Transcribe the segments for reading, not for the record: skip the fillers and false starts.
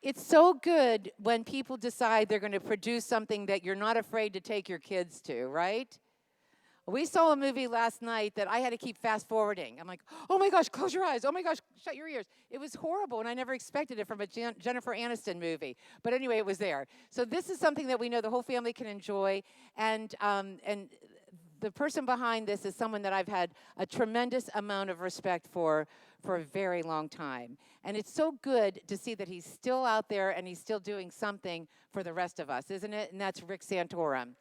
It's so good when people decide they're going to produce something that you're not afraid to take your kids to, right? We saw a movie last night that I had to keep fast forwarding. I'm like, oh my gosh, close your eyes. Oh my gosh, shut your ears. It was horrible, and I never expected it from a Jennifer Aniston movie. But anyway, it was there. So this is something that we know the whole family can enjoy, and the person behind this is someone that I've had a tremendous amount of respect for a very long time. And it's so good to see that he's still out there and he's still doing something for the rest of us, isn't it? And that's Rick Santorum.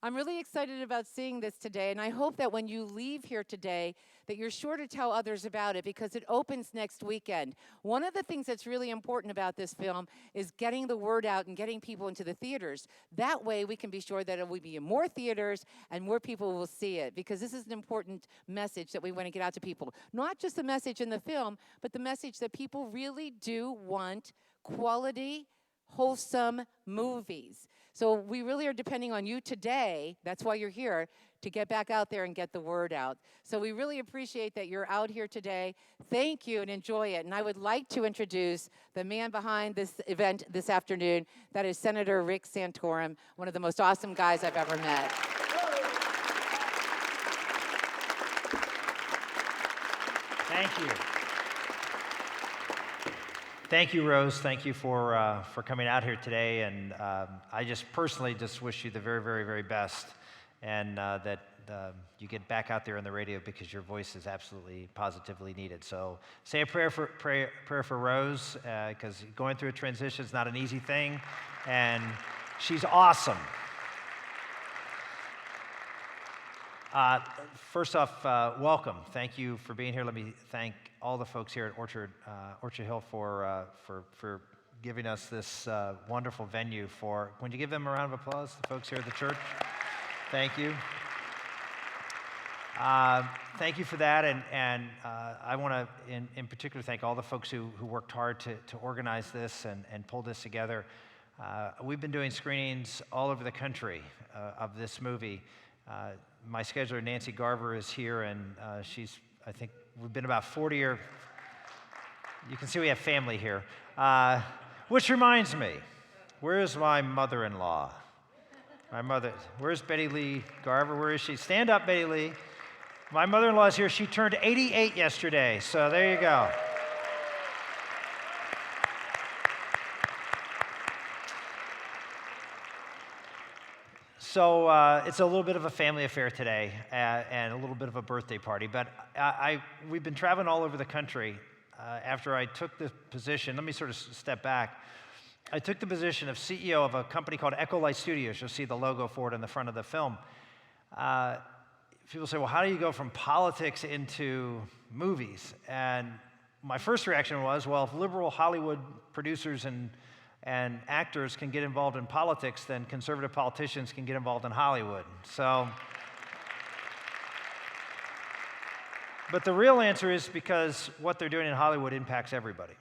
I'm really excited about seeing this today, and I hope that when you leave here today, that you're sure to tell others about it because it opens next weekend. One of the things that's really important about this film is getting the word out and getting people into the theaters. That way, we can be sure that it will be in more theaters and more people will see it, because this is an important message that we want to get out to people. Not just the message in the film, but the message that people really do want quality, wholesome movies. So we really are depending on you today, that's why you're here, to get back out there and get the word out. So we really appreciate that you're out here today. Thank you and enjoy it. And I would like to introduce the man behind this event this afternoon. That is Senator Rick Santorum, one of the most awesome guys I've ever met. Thank you. Thank you, Rose. Thank you for coming out here today, and I just personally just wish you the very, very, very best, and that you get back out there on the radio because your voice is absolutely, positively needed. So say a prayer for Rose, because going through a transition is not an easy thing, and she's awesome. First off, welcome. Thank you for being here. Let me thank all the folks here at Orchard Hill for giving us this wonderful venue. Would you give them a round of applause, the folks here at the church? Thank you. Thank you for that, and I want to, in particular, thank all the folks who worked hard to organize this and pull this together. We've been doing screenings all over the country of this movie. My scheduler, Nancy Garver, is here, and I think we've been about 40 or, you can see we have family here. Which reminds me, where's my mother-in-law? Where's Betty Lee Garver? Where is she? Stand up, Betty Lee. My mother-in-law is here. She turned 88 yesterday, so there you go. So it's a little bit of a family affair today and a little bit of a birthday party, but we've been traveling all over the country. After I took the position, let me sort of step back. I took the position of CEO of a company called Echolight Studios. You'll see the logo for it on the front of the film. People say, well, how do you go from politics into movies? And my first reaction was, well, if liberal Hollywood producers and actors can get involved in politics, then conservative politicians can get involved in Hollywood. But the real answer is because what they're doing in Hollywood impacts everybody.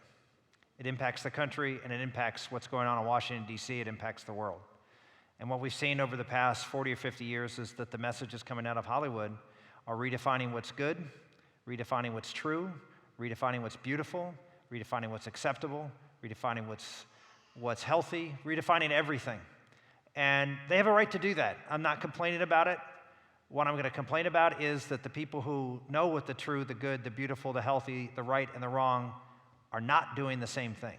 It impacts the country, and it impacts what's going on in Washington, D.C. It impacts the world. And what we've seen over the past 40 or 50 years is that the messages coming out of Hollywood are redefining what's good, redefining what's true, redefining what's beautiful, redefining what's acceptable, redefining what's healthy, redefining everything. And they have a right to do that. I'm not complaining about it. What I'm going to complain about is that the people who know what the true, the good, the beautiful, the healthy, the right, and the wrong are not doing the same thing.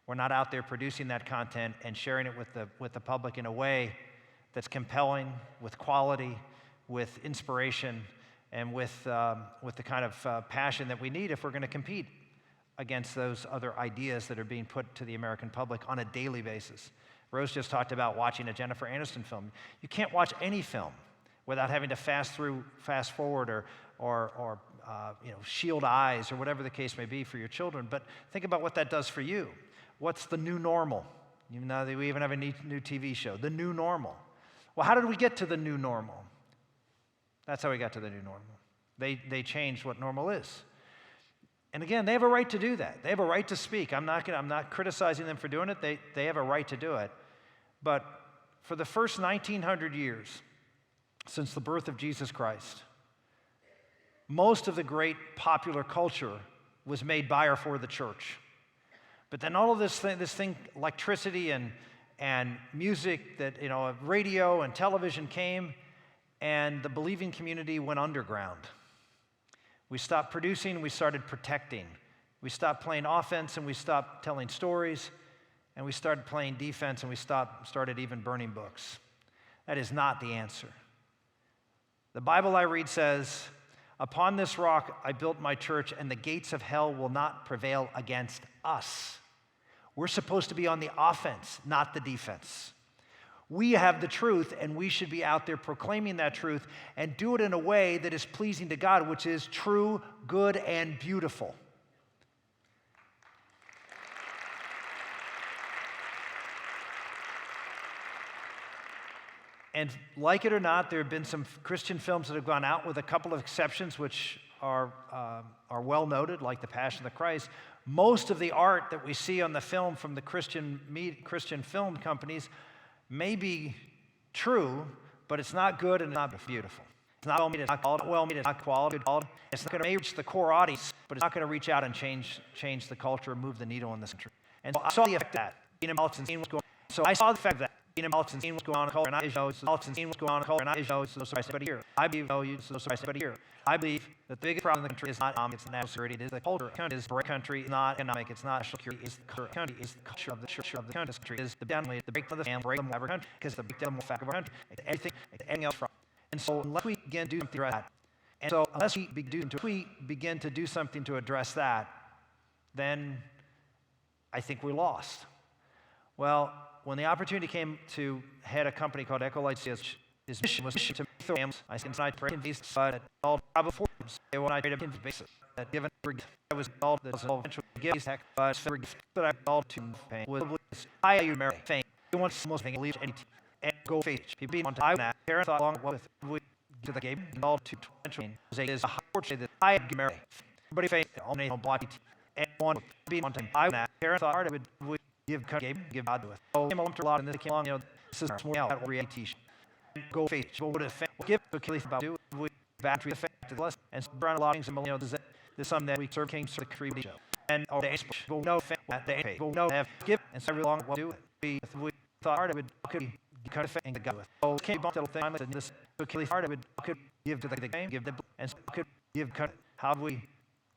We're not out there producing that content and sharing it with the public in a way that's compelling, with quality, with inspiration, and with the kind of passion that we need if we're going to compete against those other ideas that are being put to the American public on a daily basis. Rose just talked about watching a Jennifer Aniston film. You can't watch any film without having to fast forward or shield eyes or whatever the case may be for your children. But think about what that does for you. What's the new normal? Even though we even have a new TV show, the new normal. Well, how did we get to the new normal? That's how we got to the new normal. They changed what normal is. And again, they have a right to do that. They have a right to speak. I'm not criticizing them for doing it. They have a right to do it. But for the first 1900 years, since the birth of Jesus Christ, Most of the great popular culture was made by or for the church. But then all of this thing, electricity and music, that radio and television came, and the believing community went underground. We stopped producing, we started protecting. We stopped playing offense and we stopped telling stories, and we started playing defense and we started even burning books. That is not the answer. The Bible I read says, "Upon this rock I built my church, and the gates of hell will not prevail against us." We're supposed to be on the offense, not the defense. We have the truth, and we should be out there proclaiming that truth and do it in a way that is pleasing to God, which is true, good, and beautiful. And like it or not, there have been some Christian films that have gone out, with a couple of exceptions, which are well noted, like The Passion of the Christ. Most of the art that we see on the film from the Christian film companies may be true, but it's not good and not beautiful. It's not well made, it's not well made, it's not quality. It's not going to reach the core audience, but it's not going to reach out and change the culture and move the needle in this country. And so I saw the effect of that. I saw the effect of that. What's going on in culture, and I know what's going on in culture, and I know it's no surprise to anybody here. I believe it's no surprise to anybody here. I believe that the biggest problem in the country is not it's national security, it is the culture. The country is the country, it's not economic, it's not national security, it's the country, it's the culture of the church of the country, is the downway, the breakdown of the family, breakdown of our country, because the breakdown of the fact of our country, anything else from. And so unless we begin to do something to address that, and so unless we begin to do something to address that, then I think we're lost. Well, when the opportunity came to head a company called Ecolight, his mission was to make families. I said, I pray in these, but all travel forms. When I prayed in basis, that given I was called that eventually give these heck, but for gift that I called to pain was I you merit fame. You want most thing leave any and go face. People want to I that. Parents thought long with we to the game called to eventually is a fortune that I merit. Everybody face only on block and one be on time. I that. Parents thought it would give God to it. So came along a lot, and this came along, this is more out reality. Go face, what if give to kill about do we battery effect to less and run a lot of things, this something that we serve kings to the creed and all the go no that they go no have give and so long what do we thought it would could be kind of thing to go with. Oh, came bump little thing and this kill hard it would could give to the game, give the and so could give how do we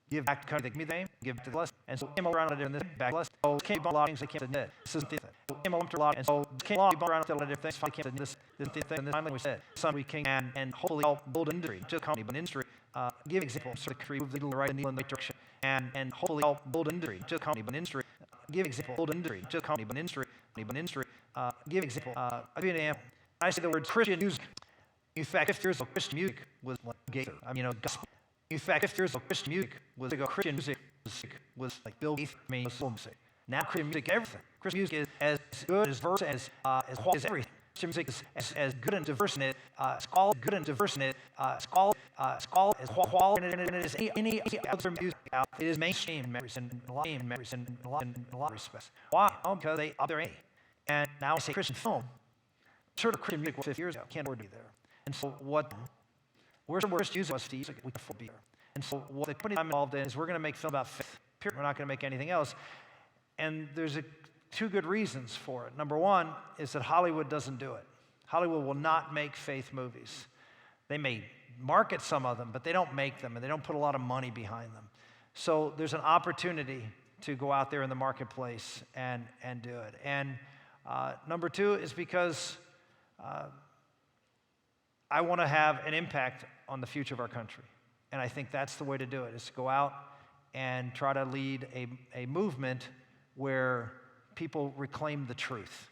give back to country, me the name, give to the list, and so came around in this back list. So came a lot of things they came to knit. This is the thing. Came along to a lot, and so came along around to a lot of things. Finally came to this thing, and then finally we said, "Son, we king and hopefully all build industry, just company, but industry. Give examples so to move the right needle in the right direction, and hopefully all build industry, just company, but industry. Give example, build industry, just company, but industry, give example. I'll give you an example. I say the word Christian music. In fact, 50 years ago, Christian music was like gaither. Gospel. In fact, 50 years ago, Christian music was like Bill Gates, soul music. Now Christian music, everything. Christian music is as good as verse as quality as everything. Christian music is as good and diverse in it. It's all good and diverse in it. It's all as quality in it as any other music out. It is mainstream in a lot of respects. Why? Because they up their A. And now I say Christian film. I heard of Christian music 50 years ago. Can't afford to be there. And so what? Where's the worst use of us to use? We can afford to be there. And so what the company I'm involved in is we're going to make film about faith. Period. We're not going to make anything else. And there's two good reasons for it. Number one is that Hollywood doesn't do it. Hollywood will not make faith movies. They may market some of them, but they don't make them, and they don't put a lot of money behind them. So there's an opportunity to go out there in the marketplace and do it. And number two is because I want to have an impact on the future of our country. And I think that's the way to do it, is to go out and try to lead a movement where people reclaim the truth.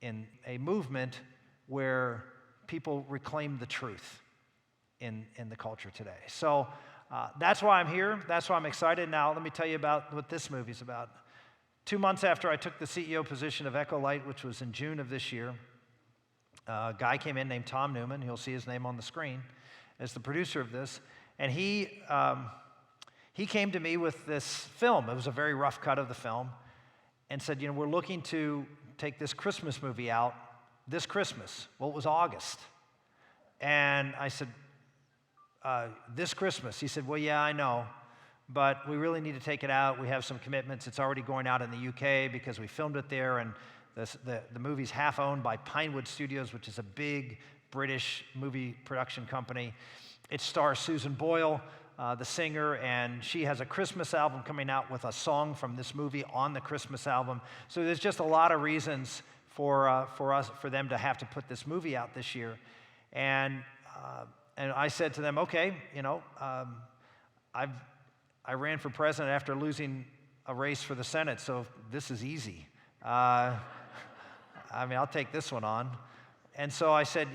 In a movement where people reclaim the truth in the culture today. So that's why I'm here. That's why I'm excited. Now, let me tell you about what this movie's about. 2 months after I took the CEO position of Ecolight, which was in June of this year, a guy came in named Tom Newman. You'll see his name on the screen as the producer of this. And he came to me with this film. It was a very rough cut of the film, and said, we're looking to take this Christmas movie out this Christmas. Well, it was August. And I said, this Christmas. He said, well, yeah, I know, but we really need to take it out. We have some commitments. It's already going out in the UK because we filmed it there, and the movie's half owned by Pinewood Studios, which is a big British movie production company. It stars Susan Boyle, the singer, and she has a Christmas album coming out with a song from this movie on the Christmas album. So there's just a lot of reasons for them to have to put this movie out this year. And I said to them, okay, I ran for president after losing a race for the Senate, so this is easy. I'll take this one on. And so I said,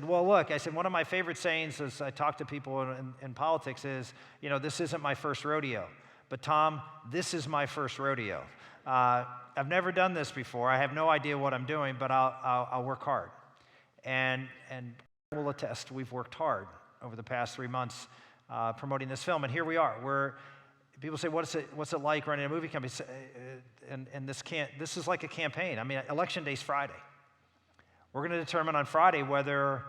well, look, one of my favorite sayings as I talk to people in politics is, this isn't my first rodeo. But Tom, this is my first rodeo. I've never done this before. I have no idea what I'm doing, but I'll work hard. And will attest, we've worked hard over the past 3 months promoting this film. And here we are. People say, what's it like running a movie company? And this is like a campaign. Election day's Friday. We're going to determine on Friday whether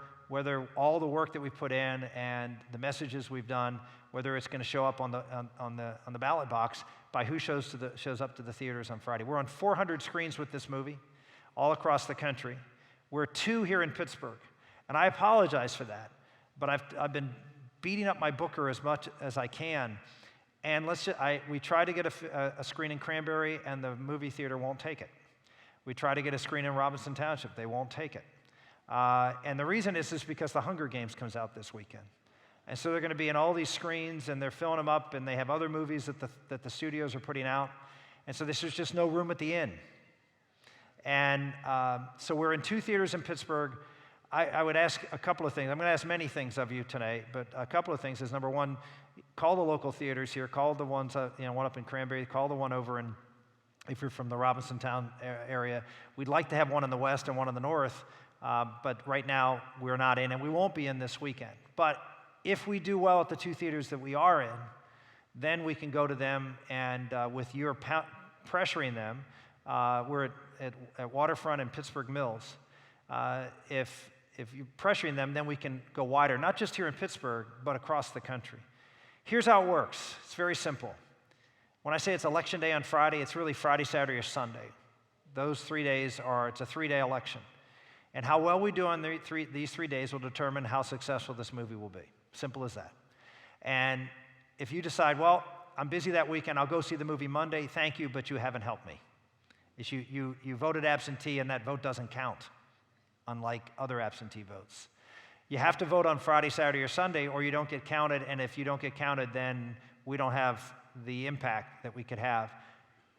all the work that we've put in and the messages we've done, whether it's going to show up on the ballot box by who shows up to the theaters on Friday. We're on 400 screens with this movie, all across the country. We're 2 here in Pittsburgh, and I apologize for that, but I've been beating up my booker as much as I can, and we try to get a screen in Cranberry, and the movie theater won't take it. We try to get a screen in Robinson Township. They won't take it. And the reason is because the Hunger Games comes out this weekend. And so they're going to be in all these screens, and they're filling them up, and they have other movies that the studios are putting out. And so there's just no room at the inn. And so we're in 2 theaters in Pittsburgh. I would ask a couple of things. I'm going to ask many things of you tonight, but a couple of things is, number one, call the local theaters here. Call the ones, one up in Cranberry. Call the one over in, if you're from the Robinson Town area. We'd like to have one in the west and one in the north, but right now we're not in, and we won't be in this weekend. But if we do well at the 2 theaters that we are in, then we can go to them, and with your pressuring them, we're at Waterfront and Pittsburgh Mills. If you're pressuring them, then we can go wider, not just here in Pittsburgh, but across the country. Here's how it works. It's very simple. When I say it's Election Day on Friday, it's really Friday, Saturday, or Sunday. Those 3 days it's a 3-day election. And how well we do on these 3 days will determine how successful this movie will be. Simple as that. And if you decide, well, I'm busy that weekend, I'll go see the movie Monday, thank you, but you haven't helped me. You voted absentee, and that vote doesn't count, unlike other absentee votes. You have to vote on Friday, Saturday, or Sunday, or you don't get counted, and if you don't get counted, then we don't have the impact that we could have.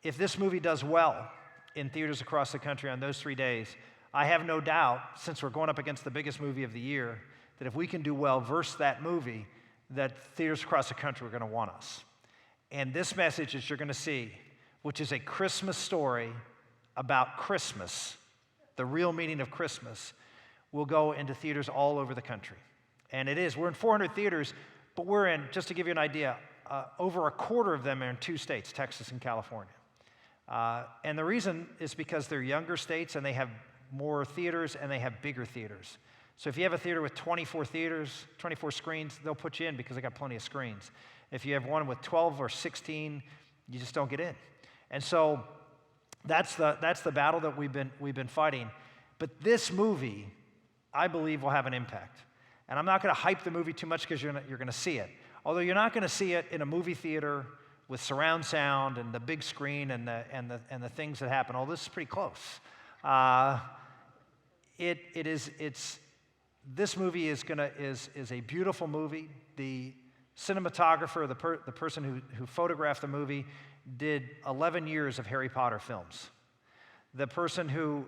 If this movie does well in theaters across the country on those 3 days, I have no doubt, since we're going up against the biggest movie of the year, that if we can do well versus that movie, that theaters across the country are going to want us. And this message that you're going to see, which is a Christmas story about Christmas, the real meaning of Christmas, will go into theaters all over the country. And it is. We're in 400 theaters, but we're in, just to give you an idea, over a quarter of them are in 2 states, Texas and California. And the reason is because they're younger states, and they have more theaters, and they have bigger theaters. So if you have a theater with 24 screens, they'll put you in because they got plenty of screens. If you have one with 12 or 16, you just don't get in. And so that's the battle that we've been fighting. But this movie, I believe, will have an impact. And I'm not going to hype the movie too much because you're going to see it. Although you're not going to see it in a movie theater with surround sound and the big screen and the things that happen. All this is pretty close. This movie is a beautiful movie. The cinematographer, the person who photographed the movie, did 11 years of Harry Potter films. The person who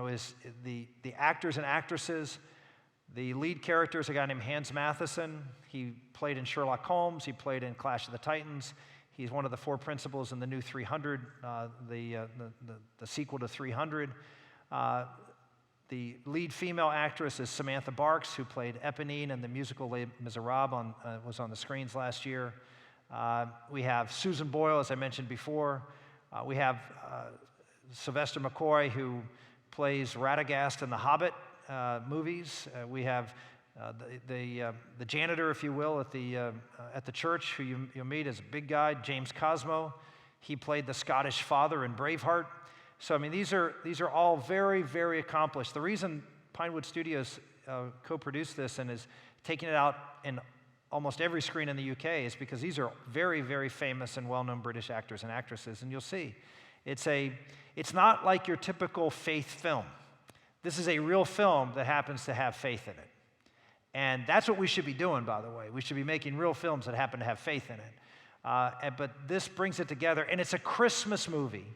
is the actors and actresses. The lead character is a guy named Hans Matheson. He played in Sherlock Holmes. He played in Clash of the Titans. He's one of the 4 principals in the new 300, the sequel to 300. The lead female actress is Samantha Barks, who played Eponine in the musical Les Miserables, was on the screens last year. We have Susan Boyle, as I mentioned before. We have Sylvester McCoy, who plays Radagast in the Hobbit movies. We have The janitor, if you will, at the church, who you'll meet, is a big guy, James Cosmo. He played the Scottish father in Braveheart. So I mean, these are all very, very accomplished. The reason Pinewood Studios co-produced this and is taking it out in almost every screen in the UK is because these are very, very famous and well-known British actors and actresses, and you'll see. It's not like your typical faith film. This is a real film that happens to have faith in it. And that's what we should be doing, by the way. We should be making real films that happen to have faith in it. But this brings it together, and it's a Christmas movie,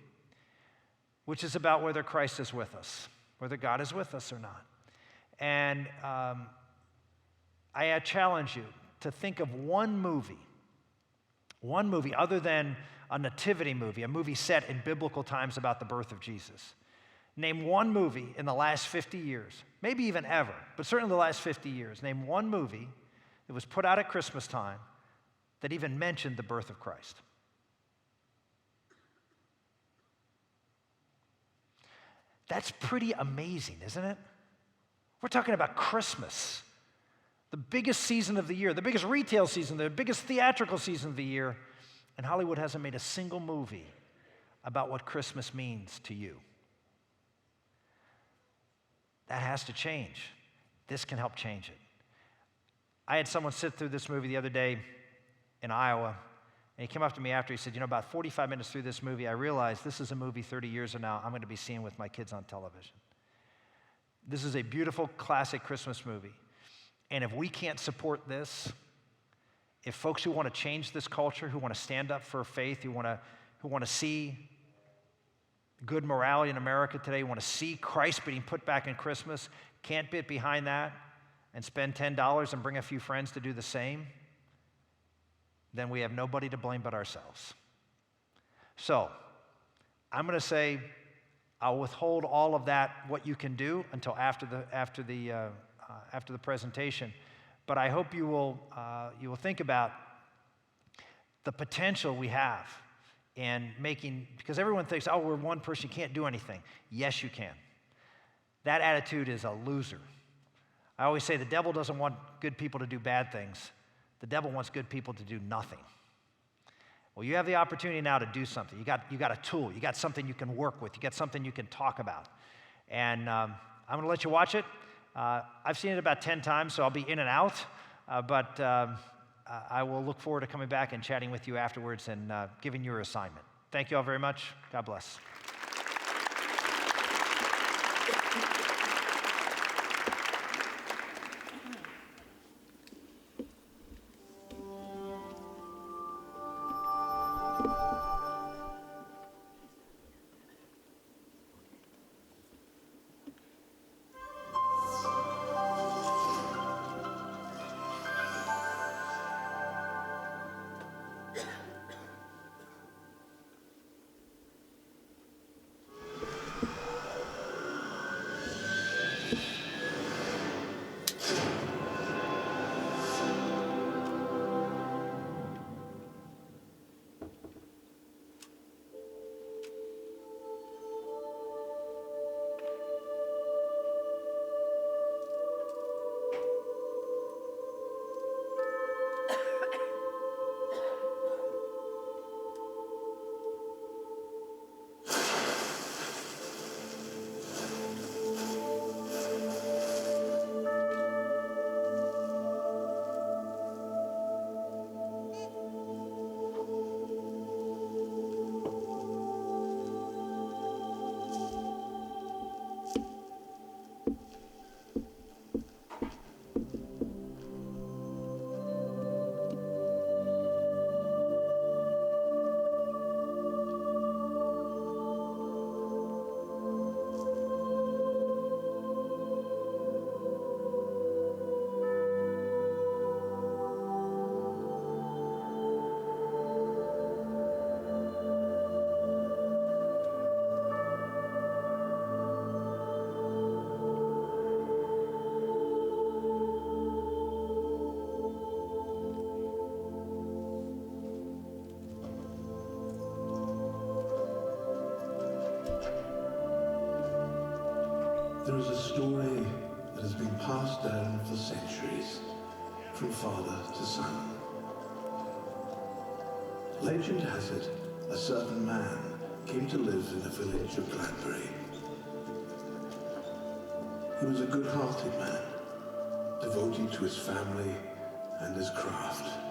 which is about whether Christ is with us, whether God is with us or not. And I challenge you to think of one movie other than a nativity movie, a movie set in biblical times about the birth of Jesus. Name one movie in the last 50 years, maybe even ever, but certainly the last 50 years. Name one movie that was put out at Christmas time that even mentioned the birth of Christ. That's pretty amazing, isn't it? We're talking about Christmas, the biggest season of the year, the biggest retail season, the biggest theatrical season of the year, and Hollywood hasn't made a single movie about what Christmas means to you. That has to change. This can help change it. I had someone sit through this movie the other day in Iowa, and he came up to me after. He said, about 45 minutes through this movie, I realized this is a movie 30 years from now I'm going to be seeing with my kids on television. This is a beautiful, classic Christmas movie. And if we can't support this, if folks who want to change this culture, who want to stand up for faith, who want to see good morality in America today, want to see Christ being put back in Christmas, can't get behind that and spend $10 and bring a few friends to do the same, then we have nobody to blame but ourselves. So I'm going to say I'll withhold all of that, what you can do, until after the presentation. But I hope you will think about the potential we have in making, because everyone thinks, oh, we're one person, you can't do anything. Yes, you can. That attitude is a loser. I always say the devil doesn't want good people to do bad things. The devil wants good people to do nothing. Well, you have the opportunity now to do something. You got a tool. You got something you can work with. You got something you can talk about. And I'm going to let you watch it. I've seen it about 10 times, so I'll be in and out. But I will look forward to coming back and chatting with you afterwards and giving you your assignment. Thank you all very much. God bless. from father to son. Legend has it, a certain man came to live in the village of Gladbury. He was a good-hearted man, devoted to his family and his craft.